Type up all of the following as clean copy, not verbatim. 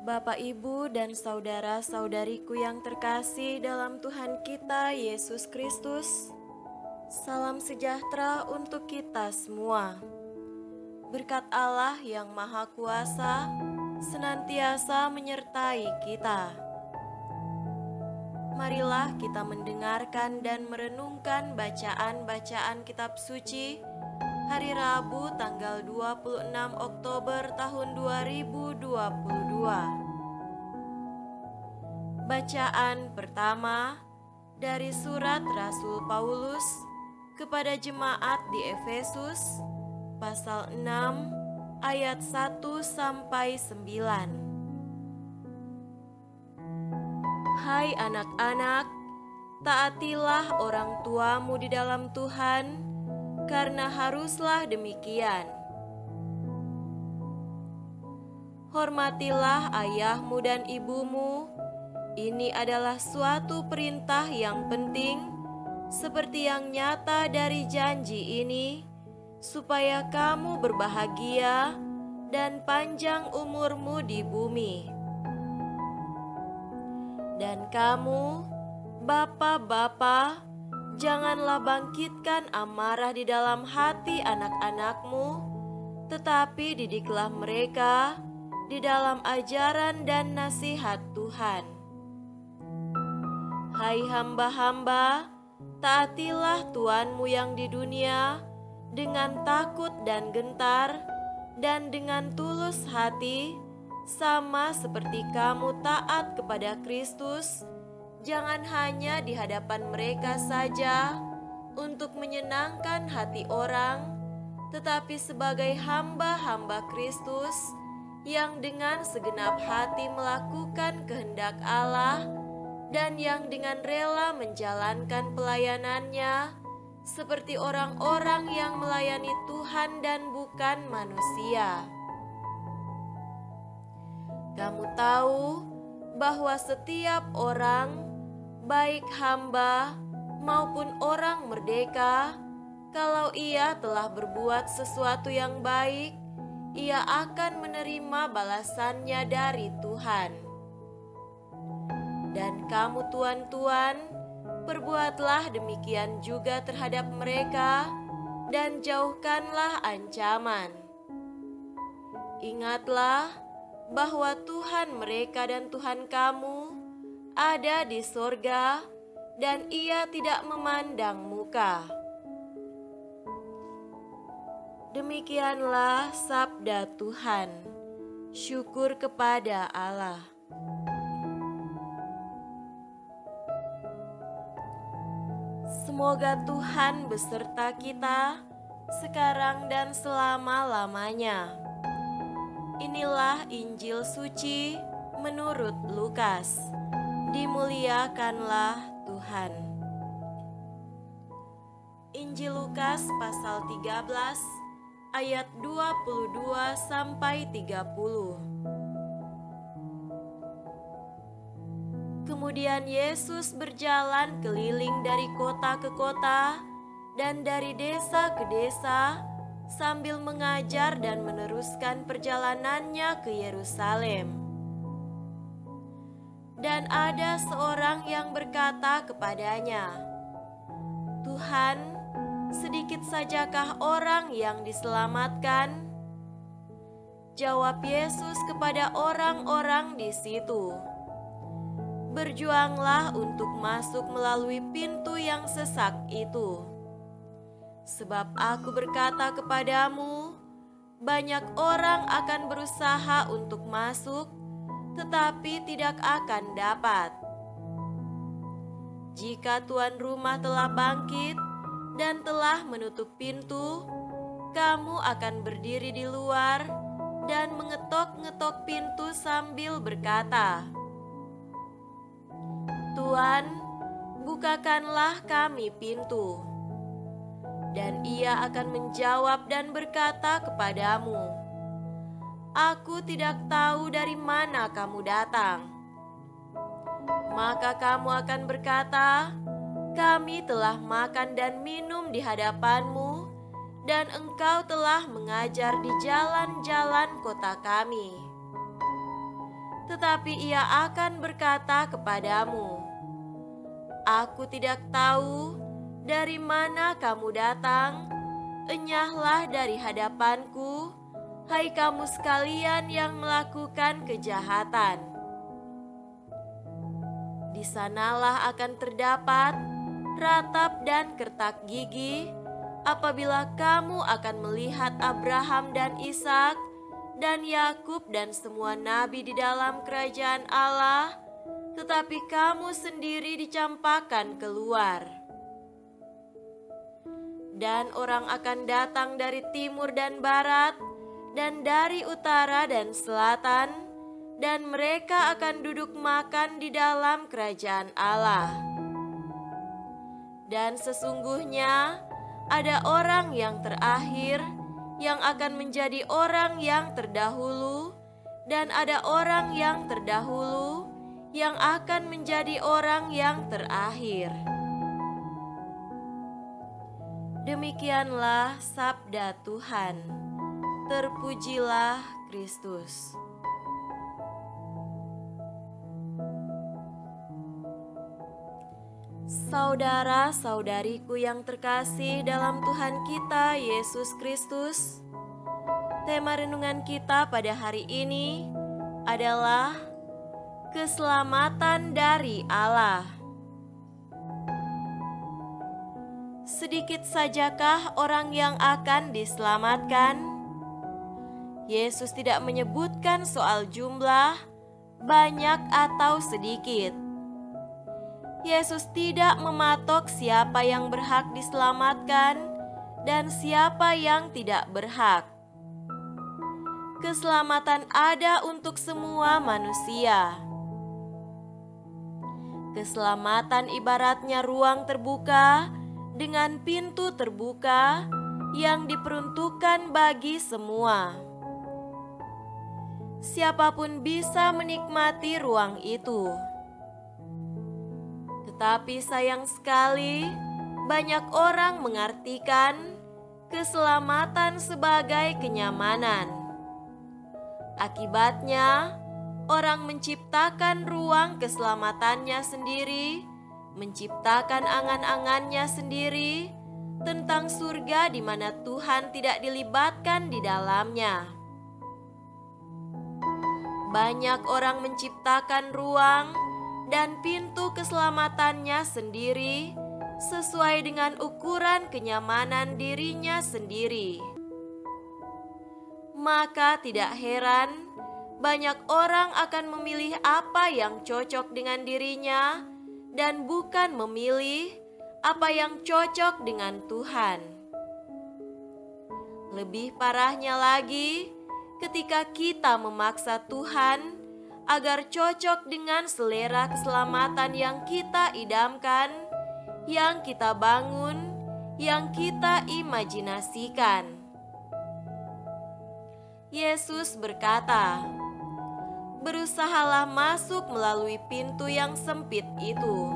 Bapak, Ibu, dan saudara-saudariku yang terkasih dalam Tuhan kita Yesus Kristus, salam sejahtera untuk kita semua. Berkat Allah yang Maha Kuasa senantiasa menyertai kita. Marilah kita mendengarkan dan merenungkan bacaan-bacaan kitab suci hari Rabu tanggal 26 Oktober tahun 2022. Bacaan pertama dari surat Rasul Paulus kepada jemaat di Efesus pasal 6 ayat 1 sampai 9. Hai anak-anak, taatilah orang tuamu di dalam Tuhan, karena haruslah demikian. Hormatilah ayahmu dan ibumu, ini adalah suatu perintah yang penting, seperti yang nyata dari janji ini, supaya kamu berbahagia dan panjang umurmu di bumi. Dan kamu, bapa-bapa, janganlah bangkitkan amarah di dalam hati anak-anakmu, tetapi didiklah mereka di dalam ajaran dan nasihat Tuhan. Hai hamba-hamba, taatilah Tuanmu yang di dunia dengan takut dan gentar dan dengan tulus hati, sama seperti kamu taat kepada Kristus, jangan hanya di hadapan mereka saja untuk menyenangkan hati orang, tetapi sebagai hamba-hamba Kristus yang dengan segenap hati melakukan kehendak Allah dan yang dengan rela menjalankan pelayanannya seperti orang-orang yang melayani Tuhan dan bukan manusia. Kamu tahu bahwa setiap orang, baik hamba maupun orang merdeka, kalau ia telah berbuat sesuatu yang baik, ia akan menerima balasannya dari Tuhan. Dan kamu tuan-tuan, perbuatlah demikian juga terhadap mereka dan jauhkanlah ancaman. Ingatlah bahwa Tuhan mereka dan Tuhan kamu ada di sorga, dan Ia tidak memandang muka. Demikianlah sabda Tuhan. Syukur kepada Allah. Semoga Tuhan beserta kita sekarang dan selama-lamanya. Inilah Injil suci menurut Lukas. Dimuliakanlah Tuhan. Injil Lukas pasal 13 ayat 22 sampai 30. Kemudian Yesus berjalan keliling dari kota ke kota dan dari desa ke desa, sambil mengajar dan meneruskan perjalanannya ke Yerusalem. Dan ada seorang yang berkata kepadanya, "Tuhan, sedikit sajakah orang yang diselamatkan?" Jawab Yesus kepada orang-orang di situ, "Berjuanglah untuk masuk melalui pintu yang sesak itu. Sebab aku berkata kepadamu, banyak orang akan berusaha untuk masuk, tetapi tidak akan dapat. Jika tuan rumah telah bangkit dan telah menutup pintu, kamu akan berdiri di luar dan mengetok-ngetok pintu sambil berkata, 'Tuan, bukakanlah kami pintu.' Dan ia akan menjawab dan berkata kepadamu, 'Aku tidak tahu dari mana kamu datang.' Maka kamu akan berkata, 'Kami telah makan dan minum di hadapanmu, dan engkau telah mengajar di jalan-jalan kota kami.' tetapi ia akan berkata kepadamu, "Aku tidak tahu dari mana kamu datang, enyahlah dari hadapanku, hai kamu sekalian yang melakukan kejahatan." Di sanalah akan terdapat ratap dan kertak gigi apabila kamu akan melihat Abraham dan Ishak dan Yakub dan semua nabi di dalam kerajaan Allah, tetapi kamu sendiri dicampakkan keluar. Dan orang akan datang dari timur dan barat, dan dari utara dan selatan, dan mereka akan duduk makan di dalam kerajaan Allah. Dan sesungguhnya ada orang yang terakhir yang akan menjadi orang yang terdahulu, dan ada orang yang terdahulu yang akan menjadi orang yang terakhir. Demikianlah sabda Tuhan. Terpujilah Kristus. Saudara-saudariku yang terkasih dalam Tuhan kita Yesus Kristus, tema renungan kita pada hari ini adalah keselamatan dari Allah. Sedikit sajakah orang yang akan diselamatkan? Yesus tidak menyebutkan soal jumlah, banyak atau sedikit. Yesus tidak mematok siapa yang berhak diselamatkan dan siapa yang tidak berhak. Keselamatan ada untuk semua manusia. Keselamatan ibaratnya ruang terbuka dengan pintu terbuka yang diperuntukkan bagi semua. Siapapun bisa menikmati ruang itu. Tetapi sayang sekali, banyak orang mengartikan keselamatan sebagai kenyamanan. Akibatnya, orang menciptakan ruang keselamatannya sendiri, menciptakan angan-angannya sendiri tentang surga di mana Tuhan tidak dilibatkan di dalamnya. Banyak orang menciptakan ruang dan pintu keselamatannya sendiri sesuai dengan ukuran kenyamanan dirinya sendiri. Maka tidak heran banyak orang akan memilih apa yang cocok dengan dirinya dan bukan memilih apa yang cocok dengan Tuhan. Lebih parahnya lagi, ketika kita memaksa Tuhan agar cocok dengan selera keselamatan yang kita idamkan, yang kita bangun, yang kita imajinasikan. Yesus berkata, "Berusahalah masuk melalui pintu yang sempit itu."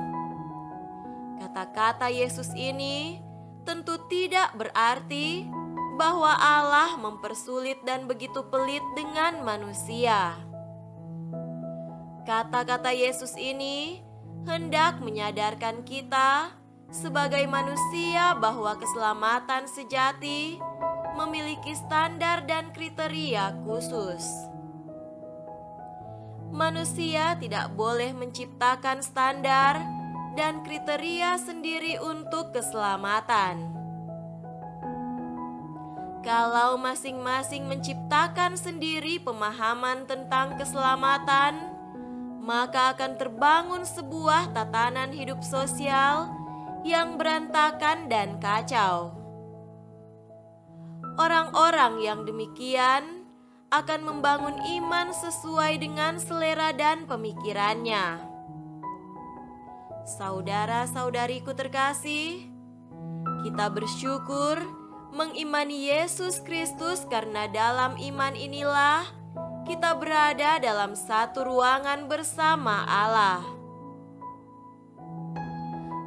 Kata-kata Yesus ini tentu tidak berarti bahwa Allah mempersulit dan begitu pelit dengan manusia. Kata-kata Yesus ini hendak menyadarkan kita sebagai manusia bahwa keselamatan sejati memiliki standar dan kriteria khusus. Manusia tidak boleh menciptakan standar dan kriteria sendiri untuk keselamatan. Kalau masing-masing menciptakan sendiri pemahaman tentang keselamatan, maka akan terbangun sebuah tatanan hidup sosial yang berantakan dan kacau. Orang-orang yang demikian akan membangun iman sesuai dengan selera dan pemikirannya. Saudara-saudariku terkasih, kita bersyukur mengimani Yesus Kristus karena dalam iman inilah kita berada dalam satu ruangan bersama Allah.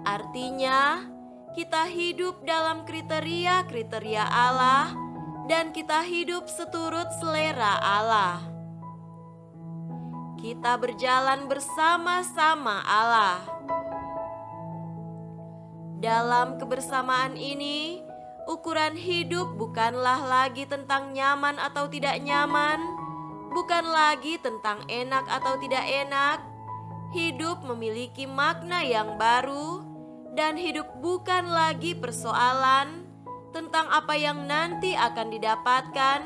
Artinya, kita hidup dalam kriteria-kriteria Allah dan kita hidup seturut selera Allah. kita berjalan bersama-sama Allah. Dalam kebersamaan ini, ukuran hidup bukanlah lagi tentang nyaman atau tidak nyaman, bukan lagi tentang enak atau tidak enak. Hidup memiliki makna yang baru, dan hidup bukan lagi persoalan tentang apa yang nanti akan didapatkan,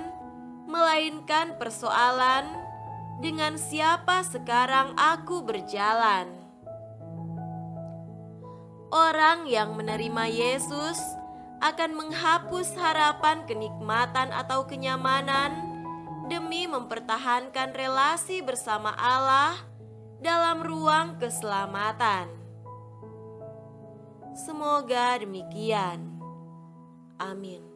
melainkan persoalan dengan siapa sekarang aku berjalan. Orang yang menerima Yesus akan menghapus harapan kenikmatan atau kenyamanan demi mempertahankan relasi bersama Allah dalam ruang keselamatan. Semoga demikian. Amin.